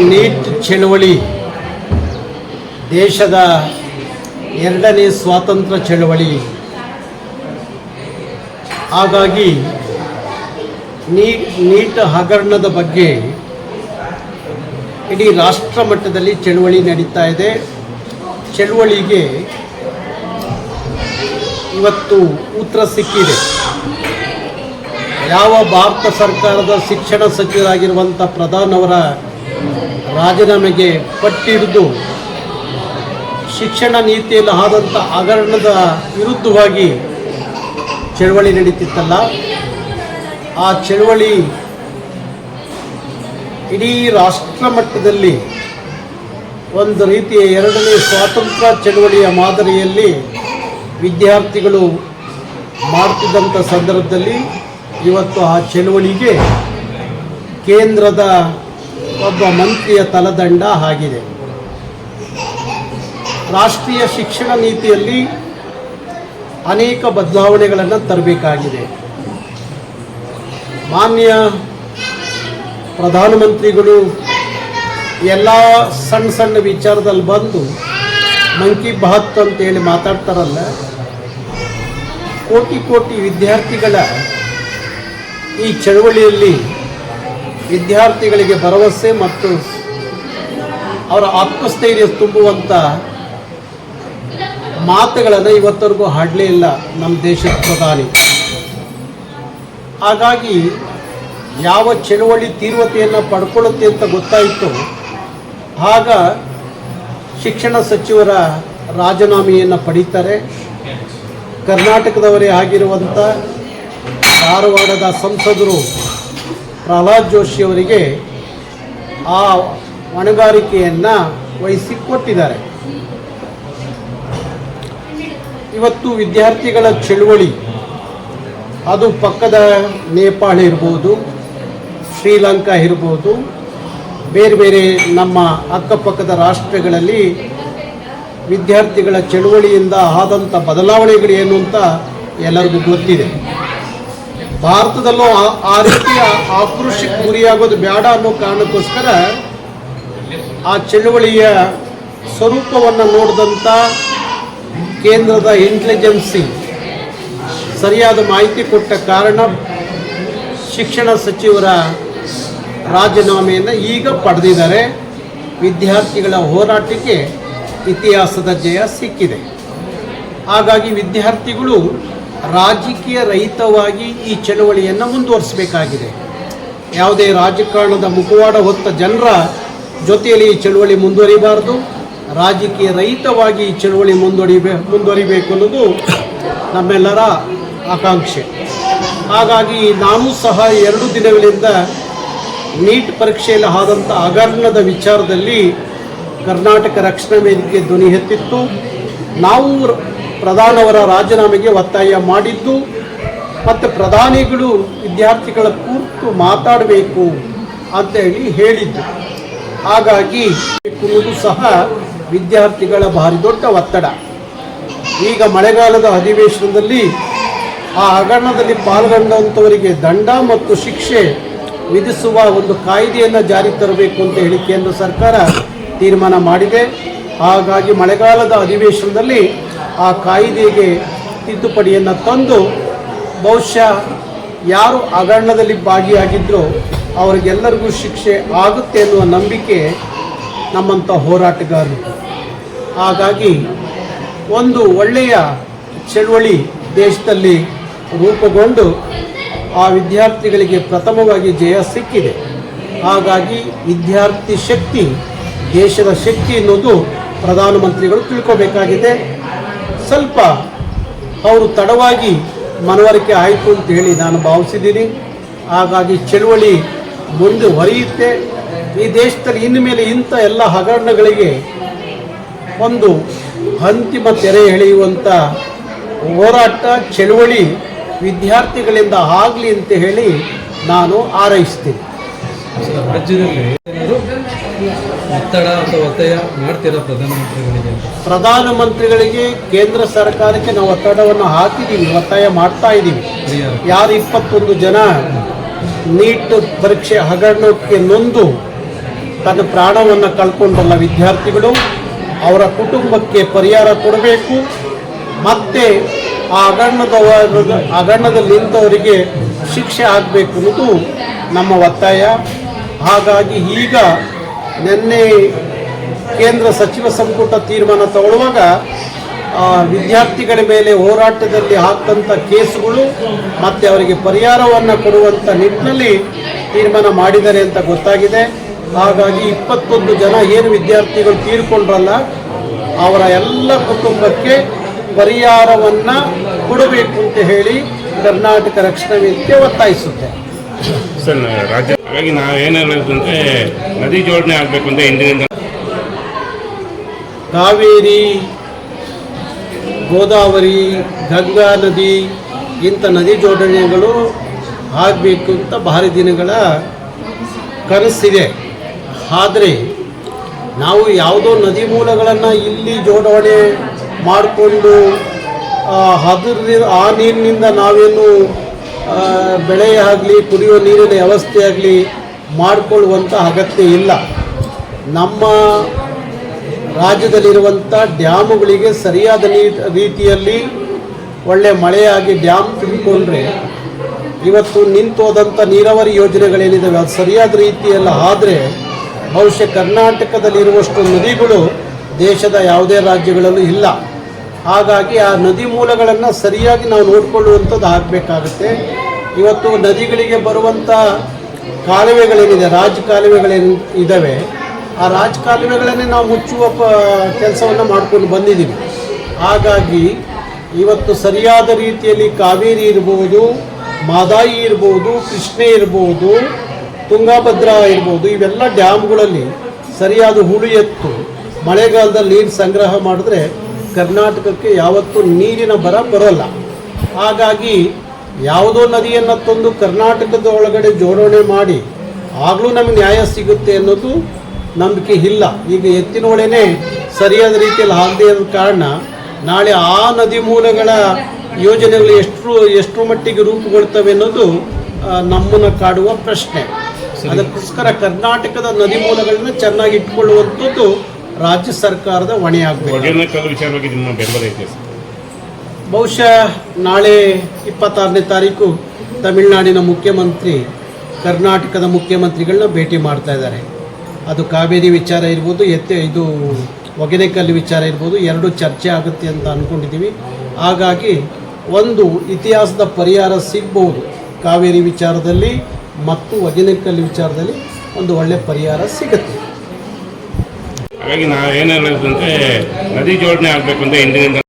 Neat ಚಳವಳಿ ದೇಶದ ಎರಡನೇ ಸ್ವಾತಂತ್ರ್ಯ ಚಳವಳಿ. ಹಾಗಾಗಿ ನೀಟ್ ಹಗರಣದ ಬಗ್ಗೆ ಇಡೀ ರಾಷ್ಟ್ರ ಮಟ್ಟದಲ್ಲಿ ಚಳವಳಿ ನಡೀತಾ ಇದೆ. ಚಳವಳಿಗೆ ಇವತ್ತು ಉತ್ತರ ಸಿಕ್ಕಿದೆ. ಯಾವ ಭಾರತ ಸರ್ಕಾರದ ಶಿಕ್ಷಣ ಸಚಿವರಾಗಿರುವಂಥ ಪ್ರಧಾನ್ ಅವರ ರಾಜೀನಾಮೆಗೆ ಪಟ್ಟಿಡಿದು ಶಿಕ್ಷಣ ನೀತಿಯಲ್ಲಿ ಆದಂಥ ಹಗರಣದ ವಿರುದ್ಧವಾಗಿ ಚಳವಳಿ ನಡೀತಿತ್ತಲ್ಲ, ಆ ಚಳವಳಿ ಇಡೀ ರಾಷ್ಟ್ರ ಮಟ್ಟದಲ್ಲಿ ಒಂದು ರೀತಿಯ ಎರಡನೇ ಸ್ವಾತಂತ್ರ್ಯ ಚಳವಳಿಯ ಮಾದರಿಯಲ್ಲಿ ವಿದ್ಯಾರ್ಥಿಗಳು ಮಾಡ್ತಿದ್ದಂಥ ಸಂದರ್ಭದಲ್ಲಿ ಇವತ್ತು ಆ ಚಳವಳಿಗೆ ಕೇಂದ್ರದ ಒಬ್ಬ ಮಂತ್ರಿಯ ತಲದಂಡ ಆಗಿದೆ. ರಾಷ್ಟ್ರೀಯ ಶಿಕ್ಷಣ ನೀತಿಯಲ್ಲಿ ಅನೇಕ ಬದಲಾವಣೆಗಳನ್ನು ತರಬೇಕಾಗಿದೆ. ಮಾನ್ಯ ಪ್ರಧಾನಮಂತ್ರಿಗಳು ಎಲ್ಲ ಸಣ್ಣ ಸಣ್ಣ ವಿಚಾರದಲ್ಲಿ ಬಂದು ಮನ್ ಕಿ ಬಾತ್ ಅಂತೇಳಿ ಮಾತಾಡ್ತಾರಲ್ಲ, ಕೋಟಿ ಕೋಟಿ ವಿದ್ಯಾರ್ಥಿಗಳ ಈ ಚಳವಳಿಯಲ್ಲಿ ವಿದ್ಯಾರ್ಥಿಗಳಿಗೆ ಭರವಸೆ ಮತ್ತು ಅವರ ಆತ್ಮಸ್ಥೈರ್ಯ ತುಂಬುವಂಥ ಮಾತುಗಳನ್ನು ಇವತ್ತರೆಗೂ ಹಾಡಲೇ ಇಲ್ಲ ನಮ್ಮ ದೇಶದ ಪ್ರಧಾನಿ. ಹಾಗಾಗಿ ಯಾವ ಚಳವಳಿ ತೀವ್ರತೆಯನ್ನು ಪಡ್ಕೊಳ್ಳುತ್ತೆ ಅಂತ ಗೊತ್ತಾಯಿತು, ಆಗ ಶಿಕ್ಷಣ ಸಚಿವರ ರಾಜೀನಾಮೆಯನ್ನು ಪಡೀತಾರೆ. ಕರ್ನಾಟಕದವರೇ ಆಗಿರುವಂಥ ಧಾರವಾಡದ ಸಂಸದರು ಪ್ರಹ್ಲಾದ್ ಜೋಶಿ ಅವರಿಗೆ ಆ ಹೊಣೆಗಾರಿಕೆಯನ್ನು ವಹಿಸಿಕೊಟ್ಟಿದ್ದಾರೆ. ಇವತ್ತು ವಿದ್ಯಾರ್ಥಿಗಳ ಚಳುವಳಿ ಅದು ಪಕ್ಕದ ನೇಪಾಳ ಇರ್ಬೋದು, ಶ್ರೀಲಂಕಾ ಇರ್ಬೋದು, ಬೇರೆ ಬೇರೆ ನಮ್ಮ ಅಕ್ಕಪಕ್ಕದ ರಾಷ್ಟ್ರಗಳಲ್ಲಿ ವಿದ್ಯಾರ್ಥಿಗಳ ಚಳುವಳಿಯಿಂದ ಆದಂಥ ಬದಲಾವಣೆಗಳೇನು ಅಂತ ಎಲ್ಲರಿಗೂ ಗೊತ್ತಿದೆ. ಭಾರತದಲ್ಲೂ ಆ ರೀತಿಯ ಆಕ್ರೋಶಕ್ಕೆ ಗುರಿಯಾಗೋದು ಬೇಡ ಅನ್ನೋ ಕಾರಣಕ್ಕೋಸ್ಕರ ಆ ಚಳುವಳಿಯ ಸ್ವರೂಪವನ್ನು ನೋಡಿದಂಥ ಕೇಂದ್ರದ ಇಂಟೆಲಿಜೆನ್ಸಿ ಸರಿಯಾದ ಮಾಹಿತಿ ಕೊಟ್ಟ ಕಾರಣ ಶಿಕ್ಷಣ ಸಚಿವರ ರಾಜೀನಾಮೆಯನ್ನು ಈಗ ಪಡೆದಿದ್ದಾರೆ. ವಿದ್ಯಾರ್ಥಿಗಳ ಹೋರಾಟಕ್ಕೆ ಇತಿಹಾಸದ ಜಯ ಸಿಕ್ಕಿದೆ. ಹಾಗಾಗಿ ವಿದ್ಯಾರ್ಥಿಗಳು ರಾಜಕೀಯ ರಹಿತವಾಗಿ ಈ ಚಳವಳಿಯನ್ನು ಮುಂದುವರಿಸಬೇಕಾಗಿದೆ. ಯಾವುದೇ ರಾಜಕಾರಣದ ಮುಖವಾಡ ಹೊತ್ತ ಜನರ ಜೊತೆಯಲ್ಲಿ ಈ ಚಳವಳಿ ಮುಂದುವರಿಬಾರದು. ರಾಜಕೀಯ ರಹಿತವಾಗಿ ಈ ಚಳವಳಿ ಮುಂದುವರಿಬೇಕು ಅನ್ನೋದು ನಮ್ಮೆಲ್ಲರ ಆಕಾಂಕ್ಷೆ. ಹಾಗಾಗಿ ನಾನು ಸಹ 2 ದಿನಗಳಿಂದ ನೀಟ್ ಪರೀಕ್ಷೆಯಲ್ಲಿ ಆದಂಥ ಹಗರಣದ ವಿಚಾರದಲ್ಲಿ ಕರ್ನಾಟಕ ರಕ್ಷಣಾ ವೇದಿಕೆ ಧ್ವನಿ ಎತ್ತಿತ್ತು. ನಾವು ಪ್ರಧಾನವರ ರಾಜೀನಾಮೆಗೆ ಒತ್ತಾಯ ಮಾಡಿದ್ದು ಮತ್ತು ಪ್ರಧಾನಿಗಳು ವಿದ್ಯಾರ್ಥಿಗಳ ಕುರಿತು ಮಾತಾಡಬೇಕು ಅಂತೇಳಿ ಹೇಳಿದ್ದು. ಹಾಗಾಗಿ ಅನ್ನೋದು ಸಹ ವಿದ್ಯಾರ್ಥಿಗಳ ಭಾರಿ ದೊಡ್ಡ ಒತ್ತಡ. ಈಗ ಮಳೆಗಾಲದ ಅಧಿವೇಶನದಲ್ಲಿ ಆ ಹಗರಣದಲ್ಲಿ ಪಾಲ್ಗೊಂಡಂಥವರಿಗೆ ದಂಡ ಮತ್ತು ಶಿಕ್ಷೆ ವಿಧಿಸುವ ಒಂದು ಕಾಯ್ದೆಯನ್ನು ಜಾರಿ ತರಬೇಕು ಅಂತ ಹೇಳಿ ಕೇಂದ್ರ ಸರ್ಕಾರ ತೀರ್ಮಾನ ಮಾಡಿದೆ. ಹಾಗಾಗಿ ಮಳೆಗಾಲದ ಅಧಿವೇಶನದಲ್ಲಿ ಆ ಕಾಯ್ದೆಗೆ ತಿದ್ದುಪಡಿಯನ್ನು ತಂದು ಬಹುಶಃ ಯಾರು ಹಗರಣದಲ್ಲಿ ಭಾಗಿಯಾಗಿದ್ದರೋ ಅವರಿಗೆಲ್ಲರಿಗೂ ಶಿಕ್ಷೆ ಆಗುತ್ತೆ ಎನ್ನುವ ನಂಬಿಕೆ ನಮ್ಮಂಥ ಹೋರಾಟಗಾರರು. ಹಾಗಾಗಿ ಒಂದು ಒಳ್ಳೆಯ ಚಳವಳಿ ದೇಶದಲ್ಲಿ ರೂಪುಗೊಂಡು ಆ ವಿದ್ಯಾರ್ಥಿಗಳಿಗೆ ಪ್ರಥಮವಾಗಿ ಜಯ ಸಿಕ್ಕಿದೆ. ಹಾಗಾಗಿ ವಿದ್ಯಾರ್ಥಿ ಶಕ್ತಿ ದೇಶದ ಶಕ್ತಿ ಅನ್ನೋದು ಪ್ರಧಾನಮಂತ್ರಿಗಳು ತಿಳ್ಕೋಬೇಕಾಗಿದೆ. ಸ್ವಲ್ಪ ಅವರು ತಡವಾಗಿ ಮನವರಿಕೆ ಆಯಿತು ಅಂತ ಹೇಳಿ ನಾನು ಭಾವಿಸಿದ್ದೀನಿ. ಹಾಗಾಗಿ ಚಳವಳಿ ಮುಂದುವರಿಯುತ್ತೆ. ಈ ದೇಶದಲ್ಲಿ ಇನ್ನು ಮೇಲೆ ಇಂಥ ಎಲ್ಲ ಹಗರಣಗಳಿಗೆ ಒಂದು ಅಂತಿಮ ತೆರೆ ಎಳೆಯುವಂಥ ಹೋರಾಟ ಚಳವಳಿ ವಿದ್ಯಾರ್ಥಿಗಳಿಂದ ಆಗಲಿ ಅಂತ ಹೇಳಿ ನಾನು ಹಾರೈಸ್ತೀನಿ. ಒತ್ತಡ ಅಥವಾ ಒತ್ತಾಯ ಮಾಡ್ತೀರಾ ಪ್ರಧಾನಮಂತ್ರಿಗಳಿಗೆ? ಪ್ರಧಾನಮಂತ್ರಿಗಳಿಗೆ ಕೇಂದ್ರ ಸರ್ಕಾರಕ್ಕೆ ನಾವು ಒತ್ತಡವನ್ನು ಹಾಕಿದ್ದೀವಿ, ಒತ್ತಾಯ ಮಾಡ್ತಾ ಇದ್ದೀವಿ. ಯಾರು 21 ಜನ ನೀಟ್ ಪರೀಕ್ಷೆ ಹಗರಣಕ್ಕೆ ನೊಂದು ತನ್ನ ಪ್ರಾಣವನ್ನು ಕಳ್ಕೊಂಡಲ್ಲ ವಿದ್ಯಾರ್ಥಿಗಳು, ಅವರ ಕುಟುಂಬಕ್ಕೆ ಪರಿಹಾರ ಕೊಡಬೇಕು. ಮತ್ತು ಆ ಹಗರಣದಲ್ಲಿ ನಿಂತವರಿಗೆ ಶಿಕ್ಷೆ ಆಗಬೇಕು ಅನ್ನೋದು ನಮ್ಮ ಒತ್ತಾಯ. ಹಾಗಾಗಿ ಈಗ ನಿನ್ನೆ ಕೇಂದ್ರ ಸಚಿವ ಸಂಪುಟ ತೀರ್ಮಾನ ತಗೊಳ್ಳುವಾಗ ವಿದ್ಯಾರ್ಥಿಗಳ ಮೇಲೆ ಹೋರಾಟದಲ್ಲಿ ಹಾಕಂಥ ಕೇಸುಗಳು ಮತ್ತು ಅವರಿಗೆ ಪರಿಹಾರವನ್ನು ಕೊಡುವಂಥ ನಿಟ್ಟಿನಲ್ಲಿ ತೀರ್ಮಾನ ಮಾಡಿದ್ದಾರೆ ಅಂತ ಗೊತ್ತಾಗಿದೆ. ಹಾಗಾಗಿ 21 ಜನ ಏನು ವಿದ್ಯಾರ್ಥಿಗಳು ತೀರ್ಕೊಂಡ್ರಲ್ಲ ಅವರ ಎಲ್ಲ ಕುಟುಂಬಕ್ಕೆ ಪರಿಹಾರವನ್ನು ಕೊಡಬೇಕು ಅಂತ ಹೇಳಿ ಕರ್ನಾಟಕ ರಕ್ಷಣಾ ವೇದಿಕೆ ಒತ್ತಾಯಿಸುತ್ತೆ. ಸರ್, ರಾಜ್ಯ ಹಾಗಾಗಿ ನಾವು ಏನು ಹೇಳೋದಂದರೆ ನದಿ ಜೋಡಣೆ ಆಗಬೇಕು ಅಂತ ಹಿಂದಿನಿಂದ ಕಾವೇರಿ, ಗೋದಾವರಿ, ಗಂಗಾ ನದಿ ಇಂಥ ನದಿ ಜೋಡಣೆಗಳು ಆಗಬೇಕು ಅಂತ ಭಾರಿ ದಿನಗಳ ಕನಸಿದೆ. ಆದರೆ ನಾವು ಯಾವುದೋ ನದಿ ಮೂಲಗಳನ್ನು ಇಲ್ಲಿ ಜೋಡಣೆ ಮಾಡಿಕೊಂಡು ಆ ನೀರಿನಿಂದ ನಾವೇನು ಬೆಳೆ ಆಗಲಿ ಕುಡಿಯುವ ನೀರಿನ ವ್ಯವಸ್ಥೆ ಆಗಲಿ ಮಾಡಿಕೊಳ್ಳುವಂಥ ಅಗತ್ಯ ಇಲ್ಲ. ನಮ್ಮ ರಾಜ್ಯದಲ್ಲಿರುವಂಥ ಡ್ಯಾಮುಗಳಿಗೆ ಸರಿಯಾದ ರೀತಿಯಲ್ಲಿ ಒಳ್ಳೆ ಮಳೆಯಾಗಿ ಡ್ಯಾಮ್ ತುಂಬಿಕೊಂಡ್ರೆ ಇವತ್ತು ನಿಂತೋದಂಥ ನೀರಾವರಿ ಯೋಜನೆಗಳೇನಿದ್ದಾವೆ ಅದು ಸರಿಯಾದ ರೀತಿಯಲ್ಲಿ ಆದರೆ ಬಹುಶಃ ಕರ್ನಾಟಕದಲ್ಲಿರುವಷ್ಟು ನದಿಗಳು ದೇಶದ ಯಾವುದೇ ರಾಜ್ಯಗಳಲ್ಲೂ ಇಲ್ಲ. ಹಾಗಾಗಿ ಆ ನದಿ ಮೂಲಗಳನ್ನು ಸರಿಯಾಗಿ ನಾವು ನೋಡಿಕೊಳ್ಳುವಂಥದ್ದು ಆಗಬೇಕಾಗುತ್ತೆ. ಇವತ್ತು ನದಿಗಳಿಗೆ ಬರುವಂಥ ಕಾಲುವೆಗಳೇನಿದೆ, ಕಾಲುವೆಗಳೇನು ಇದ್ದಾವೆ, ಆ ಕಾಲುವೆಗಳನ್ನೇ ನಾವು ಮುಚ್ಚುವ ಕೆಲಸವನ್ನು ಮಾಡ್ಕೊಂಡು ಬಂದಿದ್ದೀವಿ. ಹಾಗಾಗಿ ಇವತ್ತು ಸರಿಯಾದ ರೀತಿಯಲ್ಲಿ ಕಾವೇರಿ ಇರ್ಬೋದು, ಮಾದಾಯಿ ಇರ್ಬೋದು, ಕೃಷ್ಣೆ ಇರ್ಬೋದು, ತುಂಗಭದ್ರಾ ಇರ್ಬೋದು, ಇವೆಲ್ಲ ಡ್ಯಾಮ್ಗಳಲ್ಲಿ ಸರಿಯಾದ ಹುಳು ಎತ್ತು ಮಳೆಗಾಲದಲ್ಲಿ ನೀರು ಸಂಗ್ರಹ ಮಾಡಿದ್ರೆ ಕರ್ನಾಟಕಕ್ಕೆ ಯಾವತ್ತೂ ನೀರಿನ ಬರೋಲ್ಲ. ಹಾಗಾಗಿ ಯಾವುದೋ ನದಿಯನ್ನು ತಂದು ಕರ್ನಾಟಕದ ಒಳಗಡೆ ಜೋಡಣೆ ಮಾಡಿ ಆಗಲೂ ನಮಗೆ ನ್ಯಾಯ ಸಿಗುತ್ತೆ ಅನ್ನೋದು ನಂಬಿಕೆ ಇಲ್ಲ. ಈಗ ಎತ್ತಿನೊಳನೇ ಸರಿಯಾದ ರೀತಿಯಲ್ಲಿ ಆಗದೇ ಇರೋ ಕಾರಣ ನಾಳೆ ಆ ನದಿ ಮೂಲಗಳ ಯೋಜನೆಗಳು ಎಷ್ಟು ಮಟ್ಟಿಗೆ ರೂಪುಗೊಳ್ತವೆ ಅನ್ನೋದು ನಮ್ಮನ್ನು ಕಾಡುವ ಪ್ರಶ್ನೆ. ಅದಕ್ಕೋಸ್ಕರ ಕರ್ನಾಟಕದ ನದಿ ಮೂಲಗಳನ್ನ ಚೆನ್ನಾಗಿ ಇಟ್ಕೊಳ್ಳುವಂಥದ್ದು ರಾಜ್ಯ ಸರ್ಕಾರದ ಹೊಣೆಯಾಗಬೇಕು. ವಿಚಾರವಾಗಿ ನಿಮ್ಮ ಬೆಂಬಲ ಇದೆ. ಬಹುಶಃ ನಾಳೆ 26ನೇ ತಾರೀಕು ತಮಿಳುನಾಡಿನ ಮುಖ್ಯಮಂತ್ರಿ ಕರ್ನಾಟಕದ ಮುಖ್ಯಮಂತ್ರಿಗಳನ್ನ ಭೇಟಿ ಮಾಡ್ತಾ ಇದ್ದಾರೆ. ಅದು ಕಾವೇರಿ ವಿಚಾರ ಇರ್ಬೋದು, ಇದು ಹೊಗೆನಕಲ್ ವಿಚಾರ ಇರ್ಬೋದು, ಎರಡೂ ಚರ್ಚೆ ಆಗುತ್ತೆ ಅಂತ ಅಂದ್ಕೊಂಡಿದ್ದೀವಿ. ಹಾಗಾಗಿ ಒಂದು ಇತಿಹಾಸದ ಪರಿಹಾರ ಸಿಗ್ಬೋದು ಕಾವೇರಿ ವಿಚಾರದಲ್ಲಿ ಮತ್ತು ಹೊಗೆನಕಲ್ ವಿಚಾರದಲ್ಲಿ ಒಂದು ಒಳ್ಳೆ ಪರಿಹಾರ ಸಿಗುತ್ತೆ. ಹಾಗಾಗಿ ನಾವು ಏನು ಹೇಳೋದಂದರೆ ನದಿ ಜೋಡಣೆ ಆಗಬೇಕು ಅಂತ ಹಿಂದಿನಿಂದ